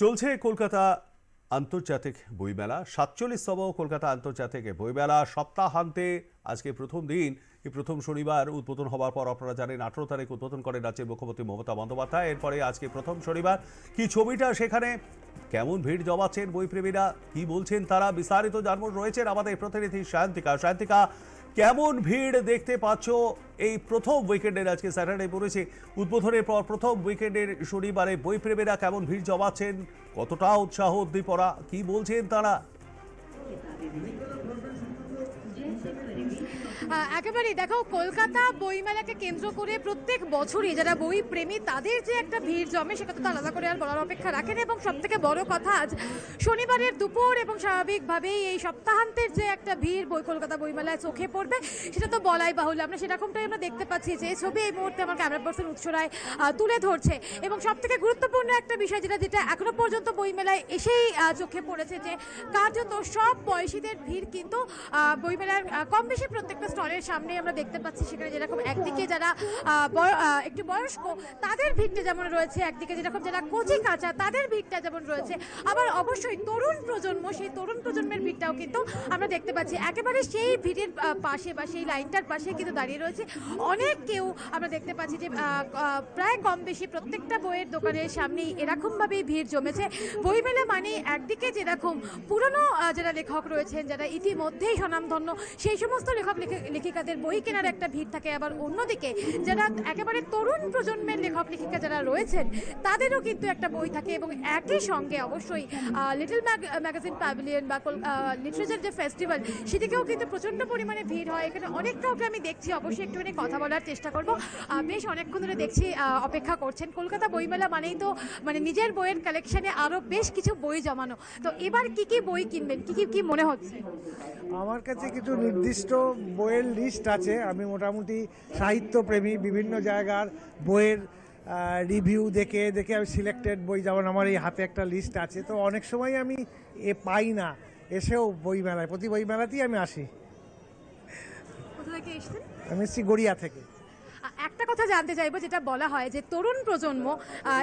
চলছে কলকাতা আন্তর্জাতিক বইমেলা ৪৭তম কলকাতা আন্তর্জাতিক বইমেলা সপ্তাহান্তে আজকে প্রথম দিন। এই প্রথম শনিবার উদ্বোধন হওয়ার পর আপনারা জানেন ১৮ তারিখ উদ্বোধন করেন রাজ্যের মুখ্যমন্ত্রী মমতা বন্দ্যোপাধ্যায়। এরপরে আজকে প্রথম শনিবার কি ছবিটা সেখানে কেমন ভিড় জমাচ্ছেন বইপ্রেমীরা, কি বলছেন তারা, বিস্তারিত জানবো। রয়েছেন আমাদের প্রতিনিধি সায়ন্তিকা। কেমন ভিড় দেখতে পাচ্ছ এই প্রথম উইকেন্ডের, আজকে স্যাটারডে পড়েছে, উদ্বোধনের পর প্রথম উইকেন্ডের শনিবারে বইপ্রেমীরা কেমন ভিড় জমাচ্ছেন, কতটা উৎসাহ উদ্দীপনা, কি বলছেন তারা? একেবারেই দেখো, কলকাতা বইমেলাকে কেন্দ্র করে প্রত্যেক বছরই যারা বই প্রেমী তাদের যে একটা ভিড় জমে সেটা তো আলাদা করে আর বলার অপেক্ষা রাখেন। এবং সব থেকে বড় কথা, আজ শনিবারের দুপুর এবং স্বাভাবিকভাবেই এই সপ্তাহান্তের যে একটা ভিড় কলকাতা বইমেলায় চোখে পড়বে সেটা তো বলাই বাহুল্য। আমরা সেরকমটাই আমরা দেখতে পাচ্ছি যে ছবি এই মুহূর্তে আমার ক্যামেরা পার্সন উৎস রায় তুলে ধরছে। এবং সব থেকে গুরুত্বপূর্ণ একটা বিষয় যেটা এখনো পর্যন্ত বইমেলায় এসেই চোখে পড়েছে, যে কার্যত সব বয়সীদের ভিড় কিন্তু বইমেলার কম বেশি প্রত্যেকটা স্টলের সামনে আমরা দেখতে পাচ্ছি। সেখানে যেরকম একদিকে যারা একটু বয়স্ক তাদের ভিড়টা যেমন রয়েছে, একদিকে যেরকম যারা কচি কাঁচা তাদের ভিড়টা যেমন রয়েছে, আবার অবশ্যই তরুণ প্রজন্ম, সেই তরুণ প্রজন্মের ভিড়টাও কিন্তু আমরা দেখতে পাচ্ছি। একেবারে সেই ভিড়ের পাশে বা সেই লাইনটার পাশে কিন্তু দাঁড়িয়ে রয়েছে অনেক কেউ। আমরা দেখতে পাচ্ছি যে প্রায় কম বেশি প্রত্যেকটা বইয়ের দোকানের সামনেই এরকমভাবেই ভিড় জমেছে। বইমেলা মানে একদিকে যেরকম পুরনো যারা লেখক রয়েছেন, যারা ইতিমধ্যেই স্বনামধন্য, সেই সমস্ত লেখক লেখিকাদের বই কেনার একটা ভিড় থাকে, আবার অন্যদিকে যারা একেবারে তরুণ প্রজন্মের লেখক লেখিকা যারা রয়েছেন তাদেরও কিন্তু একটা বই থাকে। এবং একই সঙ্গে অবশ্যই লিটল ম্যাগাজিন প্যাভিলিয়ন বা লিটারেচার যে ফেস্টিভ্যাল, সেদিকেও কিন্তু প্রচণ্ড পরিমাণে ভিড় হয়। এখানে অনেক কাউকে আমি দেখছি, অবশ্যই একটুখানি কথা বলার চেষ্টা করব। বেশ অনেকক্ষণ ধরে দেখছি অপেক্ষা করছেন। কলকাতা বইমেলা মানেই তো মানে নিজের বইয়ের কালেকশনে আরও বেশ কিছু বই জমানো। তো এবার কি বই কিনবেন, কি মনে হচ্ছে? আমার কাছে কিছু নির্দিষ্ট বইয়ের লিস্ট আছে। আমি মোটামুটি সাহিত্যপ্রেমী, বিভিন্ন জায়গার বইয়ের রিভিউ দেখে আমি সিলেক্টেড বই, যেমন আমার এই হাতে একটা লিস্ট আছে। তো অনেক সময় আমি পাই না, এসেও বইমেলায়, প্রতি বইমেলাতেই আমি আসি। কোথা থেকে এসেছেন? আমি এসেছি গড়িয়া থেকে। একটা কথা জানতে চাইবো, যেটা বলা হয় যে তরুণ প্রজন্ম,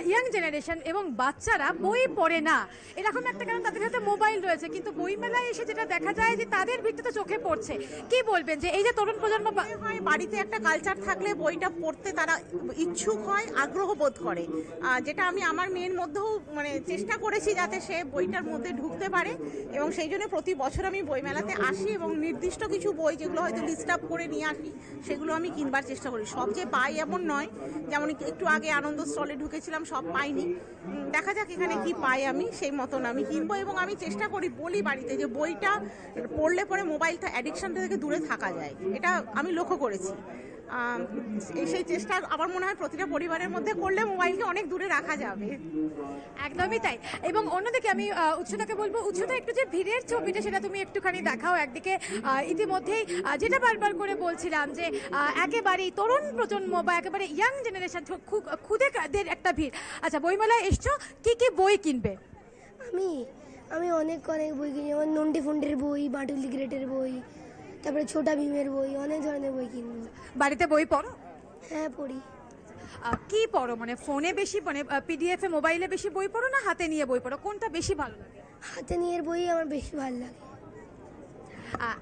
ইয়াং জেনারেশন এবং বাচ্চারা বই পড়ে না, এরকম একটা কারণ তাদের হাতে মোবাইল রয়েছে, কিন্তু বইমেলায় এসে যেটা দেখা যায় যে তাদের ভিড়টা তো চোখে পড়ছে। কি বলবেন যে এই যে তরুণ প্রজন্ম হয়, বাড়িতে একটা কালচার থাকলে বইটা পড়তে তারা ইচ্ছুক হয়, আগ্রহ বোধ করে, যেটা আমি আমার মেয়ের মধ্যেও মানে চেষ্টা করেছি যাতে সে বইটার মধ্যে ঢুকতে পারে। এবং সেই জন্য প্রতি বছর আমি বইমেলাতে আসি এবং নির্দিষ্ট কিছু বই যেগুলো হয়তো লিস্ট আপ করে নিয়ে আসি সেগুলো আমি কিনবার চেষ্টা করি। সব যে পাই এমন নয়, যেমন একটু আগে আনন্দ স্টলে ঢুকেছিলাম, সব পাইনি। দেখা যাক এখানে কি পাই, আমি সেই মতন আমি কিনবো। এবং আমি চেষ্টা করি, বলি বাড়িতে, যে বইটা পড়লে পরে মোবাইলটা অ্যাডিকশনটা থেকে দূরে থাকা যায়, এটা আমি লক্ষ্য করেছি। সেই চেষ্টা আমার মনে হয় প্রতিটা পরিবারের মধ্যে করলে মোবাইলকে অনেক দূরে রাখা যাবে। একদমই তাই। এবং অন্যদিকে আমি উৎসতাকে বলবো, উৎসতা একটু যে ভিড়ের ছবিটা সেটা তুমি একটুখানি দেখাও। একদিকে ইতিমধ্যেই যেটা বারবার করে বলছিলাম যে একেবারেই তরুণ প্রজন্ম বা একেবারে ইয়াং জেনারেশন খুদেদের একটা ভিড়। আচ্ছা, বইমেলায় এসছো, কি বই কিনবে? আমি অনেক বই কিনি, যেমন নন্ডি ফন্ডির বই, বাটুলি গ্রেটের বই, তারপরে ছোটা ভীমের বই, অনেক ধরনের বই কিনবো। বাড়িতে বই পড়ো? হ্যাঁ, পড়ি। কি পড়ো, মানে ফোনে বেশি, মানে পিডিএফ এ মোবাইলে বেশি বই পড়ো, না হাতে নিয়ে বই পড়ো? কোনটা বেশি ভালো লাগে? হাতে নিয়ে বই আমার বেশি ভালো লাগে।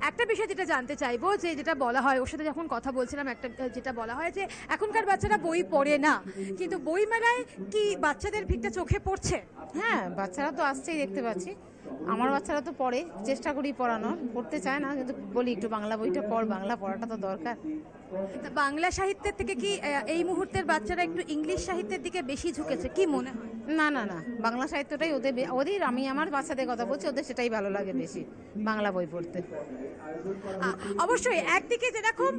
একটা বিষয় যেটা জানতে চাইবো, যে যেটা বলা হয়, ওর সাথে যখন কথা বলছিলাম, একটা যেটা বলা হয় যে এখনকার বাচ্চারা বই পড়ে না, কিন্তু বইমেলায় কি বাচ্চাদের ভিড়টা চোখে পড়ছে? হ্যাঁ, বাচ্চারা তো আসছেই, দেখতে পাচ্ছি। আমার বাচ্চারা তো পড়ে, চেষ্টা করি পড়ানোর, পড়তে চায় না, কিন্তু বলি একটু বাংলা বইটা পড়, বাংলা পড়াটা তো দরকার। বাংলা সাহিত্যের থেকে কি এই মুহূর্তের বাচ্চারা একটু ইংলিশ সাহিত্যের দিকে বেশি ঝুঁকেছে, কি মনে হয়? না, বাংলা সাহিত্যটাই ওদের আমি আমার বাচ্চাদের কথা বলছি, ওদের সেটাই ভালো লাগে বেশি, বাংলা বই পড়তে। অবশ্যই একদিকে যেরকম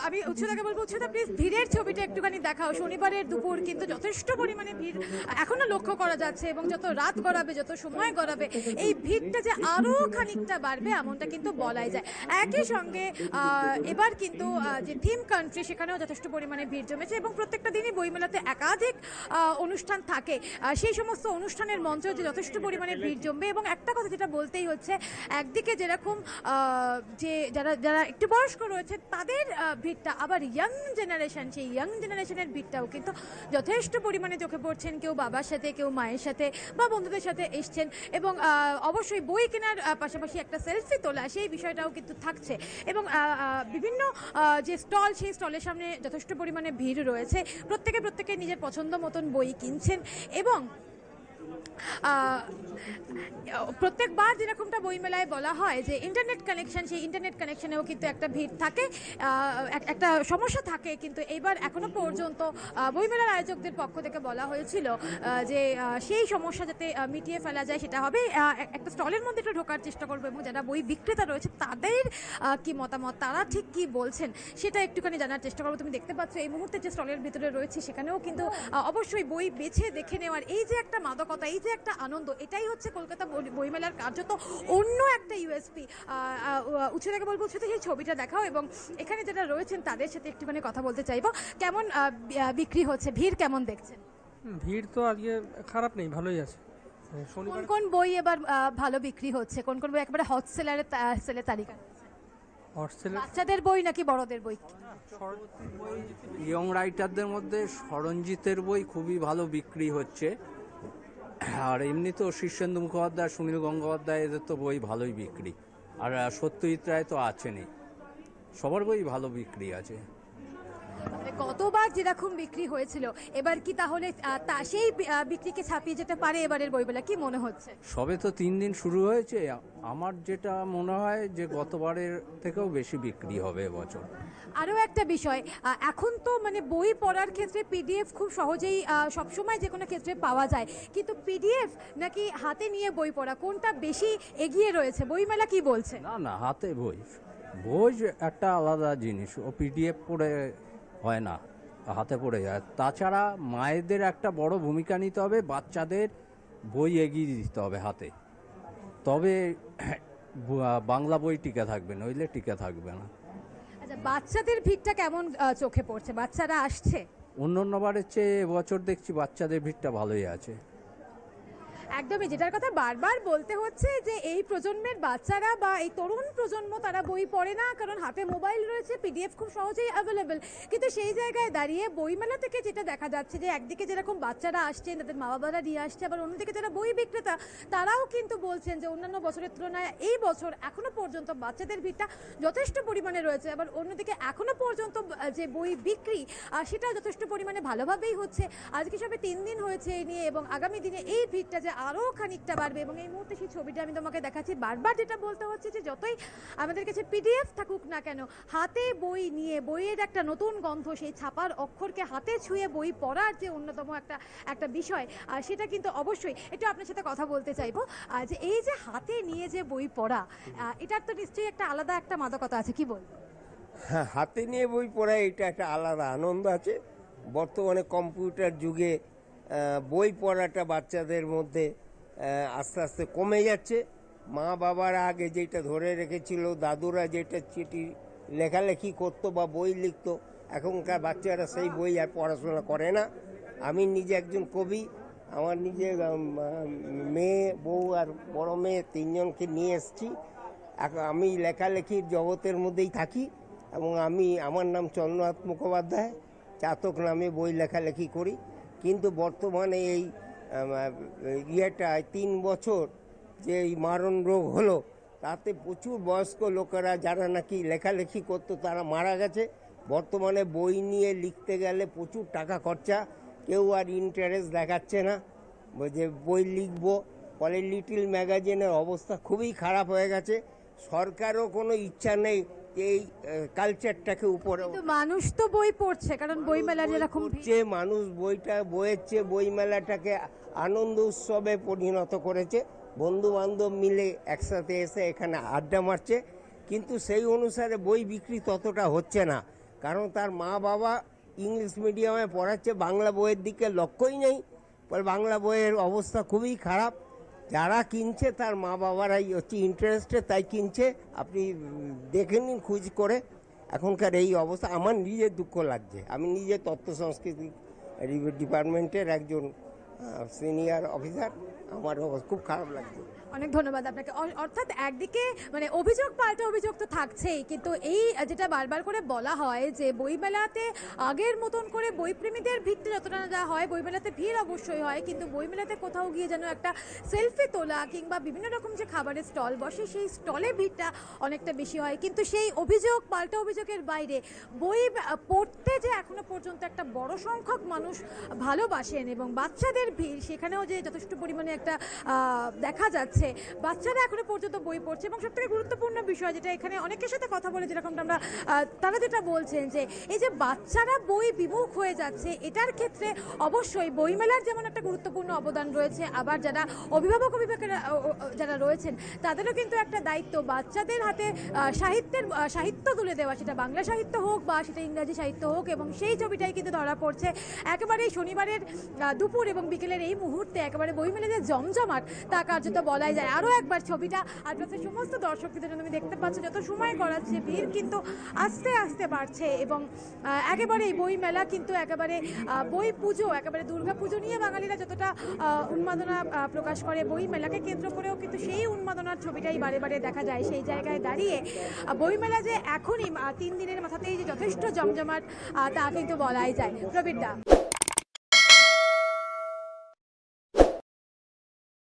আমি উৎসতাকে বলবো, উৎসতা প্লিজ ভিড়ের ছবিটা একটুখানি দেখাও। শনিবারের দুপুর কিন্তু যথেষ্ট পরিমাণে ভিড় এখনো লক্ষ্য করা যাচ্ছে, এবং যত রাত গড়াবে, যত সময় গড়াবে, এই ভিড়টা যে আরো খানিকটা বাড়বে এমনটা কিন্তু বলাই যায়। একই সঙ্গে এবার কিন্তু যে থিম কান্ট্রি, সেখানেও যথেষ্ট পরিমাণে ভিড় জমেছে, এবং প্রত্যেকটা দিনই বইমেলাতে একাধিক অনুষ্ঠান থাকে। সেই সমস্ত অনুষ্ঠানের মঞ্চে যে যথেষ্ট পরিমাণে ভিড় জমবে। এবং একটা কথা যেটা বলতেই হচ্ছে, একদিকে যেরকম যে যারা যারা একটু বয়স্ক রয়েছে তাদের ভিড়টা, আবার ইয়াং জেনারেশন, সেই ইয়াং জেনারেশনের ভিড়টাও কিন্তু যথেষ্ট পরিমাণে চোখে পড়ছেন। কেউ বাবার সাথে, কেউ মায়ের সাথে বা বন্ধুদের সাথে এসছেন। এবং অবশ্যই বই কেনার পাশাপাশি একটা সেলফি তোলা, সেই বিষয়টাও কিন্তু থাকছে। এবং বিভিন্ন যে স্টল, সেই স্টলের সামনে যথেষ্ট পরিমাণে ভিড় রয়েছে। প্রত্যেকে নিজের পছন্দ মতন বই কিনছেন। এবং প্রত্যেকবার যেরকমটা বইমেলায় বলা হয় যে ইন্টারনেট কানেকশন, সেই ইন্টারনেট কানেকশনেও কিন্তু একটা ভিড় থাকে, একটা সমস্যা থাকে। কিন্তু এইবার এখনো পর্যন্ত বইমেলার আয়োজকদের পক্ষ থেকে বলা হয়েছিল যে সেই সমস্যা যাতে মিটিয়ে ফেলা যায় সেটা হবে। একটা স্টলের মধ্যে একটু ঢোকার চেষ্টা করবো এবং যারা বই বিক্রেতা রয়েছে তাদের কি মতামত, তারা ঠিক কি বলছেন সেটা একটুখানি জানার চেষ্টা করবো। তুমি দেখতে পাচ্ছ এই মুহূর্তে যে স্টলের ভিতরে রয়েছে সেখানেও কিন্তু অবশ্যই বই বেছে দেখে নেওয়ার এই যে একটা মাদকতা, এই যে একটা আনন্দ, এটাই হচ্ছে কলকাতা বইমেলার কার্যত অন্য একটা ইউএসপি। উৎস থেকে বলবো, উৎস থেকে সেই ছবিটা দেখাও এবং এখানে যারা রয়েছেন তাদের সাথে একটুখানি কথা বলতে চাইবো। কেমন বিক্রি হচ্ছে, ভিড় কেমন দেখছেন? ভিড় তো আজকে খারাপ নেই, ভালোই আছে। কোন কোন বই এবার ভালো বিক্রি হচ্ছে, কোন কোন বই একেবারে হট সেলের তালিকা? বাচ্চাদের বই নাকি বড়দের বই? ইয়ং রাইটারদের মধ্যে সরঞ্জিতের বই খুবই ভালো বিক্রি হচ্ছে। আর এমনি তো শীর্ষেন্দু মুখোপাধ্যায়, সুনীল গঙ্গোপাধ্যায়, এদের তো বই ভালোই বিক্রি। আর সত্যজিৎ রায় তো আছেনই, সবার বই ভালো বিক্রি আছে। গতবার যেরকম বিক্রি হয়েছিল এবার কি তাহলে সেই বিক্রিকে ছাপিয়ে যেতে পারে এবারের বইমেলা, কি মনে হচ্ছে? সবে তো 3 দিন শুরু হয়েছে, আমার যেটা মনে হয় যে গতবারের থেকেও বেশি বিক্রি হবে এবছর। আরও একটা বিষয়, এখন তো মানে বই পড়ার ক্ষেত্রে পিডিএফ খুব সহজেই সবসময় যে কোনো ক্ষেত্রে পাওয়া যায়, কিন্তু পিডিএফ নাকি হাতে নিয়ে বই পড়া, কোনটা বেশি এগিয়ে রয়েছে? বইমেলা কি বলছে? না, হাতে বই একটা আলাদা জিনিস, ও পিডিএফ পড়ে হয় না, হাতে পড়ে যায়। তাছাড়া মায়েদের একটা বড় ভূমিকা নিতে হবে, বাচ্চাদের বই এগিয়ে দিতে হবে হাতে, তবে বাংলা বই টিকে থাকবে, নইলে টিকে থাকবে না। আচ্ছা, বাচ্চাদের ভিড়টা কেমন চোখে পড়ছে? বাচ্চারা আসছে? অন্যবারের চেয়ে এবছর দেখছি বাচ্চাদের ভিড়টা ভালোই আছে। একদমই, যেটার কথা বারবার বলতে হচ্ছে যে এই প্রজন্মের বাচ্চারা বা এই তরুণ প্রজন্ম তারা বই পড়ে না, কারণ হাতে মোবাইল রয়েছে, পিডিএফ খুব সহজেই অ্যাভেলেবেল। কিন্তু সেই জায়গায় দাঁড়িয়ে বইমেলা থেকে যেটা দেখা যাচ্ছে যে একদিকে যেরকম বাচ্চারা আসছেন, তাদের মা বাবারা নিয়ে আসছে, আবার অন্যদিকে যারা বই বিক্রেতা তারাও কিন্তু বলছেন যে অন্যান্য বছরের তুলনায় এই বছর এখনো পর্যন্ত বাচ্চাদের ভিড়টা যথেষ্ট পরিমাণে রয়েছে। আবার অন্যদিকে এখনো পর্যন্ত যে বই বিক্রি সেটা যথেষ্ট পরিমাণে ভালোভাবেই হচ্ছে। আজকে সবে 3 দিন হয়েছে এই নিয়ে, এবং আগামী দিনে এই ভিড়টা যে আরও খানিকটা বাড়বে। এবং এই মুহূর্তে সেই ছবিটা আমি তোমাকে দেখাচ্ছি। বারবার যেটা বলতে হচ্ছে যে যতই আমাদের কাছে পিডিএফ থাকুক না কেন, হাতে বই নিয়ে বইয়ের একটা নতুন গন্ধ, সেই ছাপার অক্ষরকে হাতে ছুঁয়ে বই পড়ার যে অন্যতম একটা বিষয়, সেটা কিন্তু অবশ্যই একটু আপনার সাথে কথা বলতে চাইবো যে এই যে হাতে নিয়ে যে বই পড়া, এটার তো নিশ্চয়ই একটা আলাদা একটা মাদকতা আছে, কি বল? হ্যাঁ, হাতে নিয়ে বই পড়া এটা একটা আলাদা আনন্দ আছে। বর্তমানে কম্পিউটার যুগে বই পড়াটা বাচ্চাদের মধ্যে আস্তে আস্তে কমে যাচ্ছে। মা বাবারা আগে যেটা ধরে রেখেছিল, দাদুরা যেটা চিঠি লেখালেখি করতো বা বই লিখতো, এখনকার বাচ্চারা সেই বই আর পড়াশোনা করে না। আমি নিজে একজন কবি, আমার নিজে মেয়ে, বউ আর বড় মেয়ে 3 জনকে নিয়ে এসেছি। আমি লেখালেখির জগতের মধ্যেই থাকি এবং আমার নাম চন্দ্রনাথ মুখোপাধ্যায়, চাতক নামে বই লেখালেখি করি। কিন্তু বর্তমানে এই 3 বছর যে এই মারণ রোগ হলো, তাতে প্রচুর বয়স্ক লোকেরা যারা নাকি লেখালেখি করতো তারা মারা গেছে। বর্তমানে বই নিয়ে লিখতে গেলে প্রচুর টাকা খরচা, কেউ আর ইন্টারেস্ট দেখাচ্ছে না যে বই লিখবো। ফলে লিটল ম্যাগাজিনের অবস্থা খুবই খারাপ হয়ে গেছে। সরকারও কোনো ইচ্ছা নেই এই কালচারটাকে উপরে। মানুষ তো বই পড়ছে, কারণ বইমেলা যেরকম মানুষ বইয়ের চেয়ে বইমেলাটাকে আনন্দ উৎসবে পরিণত করেছে। বন্ধু বান্ধব মিলে একসাথে এসে এখানে আড্ডা মারছে, কিন্তু সেই অনুসারে বই বিক্রি ততটা হচ্ছে না, কারণ তার মা বাবা ইংলিশ মিডিয়ামে পড়াচ্ছে, বাংলা বইয়ের দিকে লক্ষ্যই নেই। বাংলা বইয়ের অবস্থা খুবই খারাপ। যারা কিনছে তার মা বাবারাই হচ্ছে ইন্টারেস্টে, তাই কিনছে। আপনি দেখে নিন খোঁজ করে, এখনকার এই অবস্থা। আমার নিজের দুঃখ লাগছে। আমি নিজে তথ্য সংস্কৃতি ডিপার্টমেন্টের একজন সিনিয়র অফিসার, আমার খুব খারাপ লাগছে। অনেক ধন্যবাদ আপনাকে। অর্থাৎ একদিকে মানে অভিযোগ পাল্টা অভিযোগ তো থাকছেই, কিন্তু এই যেটা বারবার করে বলা হয় যে বইমেলাতে আগের মতন করে বইপ্রেমীদের ভিড়টা যতটা না হয়, বইমেলাতে ভিড় অবশ্যই হয়, কিন্তু বইমেলাতে কোথাও গিয়ে যেন একটা সেলফি তোলা কিংবা বিভিন্ন রকম যে খাবারের স্টল বসে সেই স্টলে ভিড়টা অনেকটা বেশি হয়। কিন্তু সেই অভিযোগ পাল্টা অভিযোগের বাইরে বই পড়তে যে এখনো পর্যন্ত একটা বড় সংখ্যক মানুষ ভালোবাসেন এবং বাচ্চাদের ভিড় সেখানেও যে যথেষ্ট পরিমাণে একটা দেখা যাচ্ছে বাচ্চারা এখনো পর্যন্ত বই পড়ছে। এবং সবথেকে গুরুত্বপূর্ণ বিষয় যেটা এখানে অনেকের সাথে কথা বলে যেরকমটা আমরা তারা যেটা বলছেন যে এই যে বাচ্চারা বই বিমুখ হয়ে যাচ্ছে, এটার ক্ষেত্রে অবশ্যই বইমেলার যেমন একটা গুরুত্বপূর্ণ অবদান রয়েছে, আবার যারা অভিভাবকেরা যারা রয়েছেন তাদেরও কিন্তু একটা দায়িত্ব বাচ্চাদের হাতে সাহিত্য তুলে দেওয়া, সেটা বাংলা সাহিত্য হোক বা সেটা ইংরাজি সাহিত্য হোক। এবং সেই ছবিটাই কিন্তু ধরা পড়ছে একেবারে শনিবারের দুপুর এবং বিকেলের এই মুহূর্তে একেবারে বইমেলা যে জমজমাট তা কার্যত বলাই যায়। আরও একবার ছবিটা আপনাদের সমস্ত দর্শকদের জন্য আমি দেখতে পাচ্ছি যত সময় গড়াচ্ছে ভিড় কিন্তু আস্তে আস্তে বাড়ছে এবং একেবারে এই বই মেলা কিন্তু একেবারে বই পুজো, একেবারে দুর্গা পুজো নিয়ে বাঙালিরা যতটা উন্মাদনা প্রকাশ করে, বই মেলাকে কেন্দ্র করেও কিন্তু সেই উন্মাদনার ছবিটাই বারে বারে দেখা যায়। সেই জায়গায় দাঁড়িয়ে বই মেলা যে এখনই 3 দিনের মাথাতেই যে যথেষ্ট জমজমাট তা কিন্তু বলাই যায়। প্রবীর দা।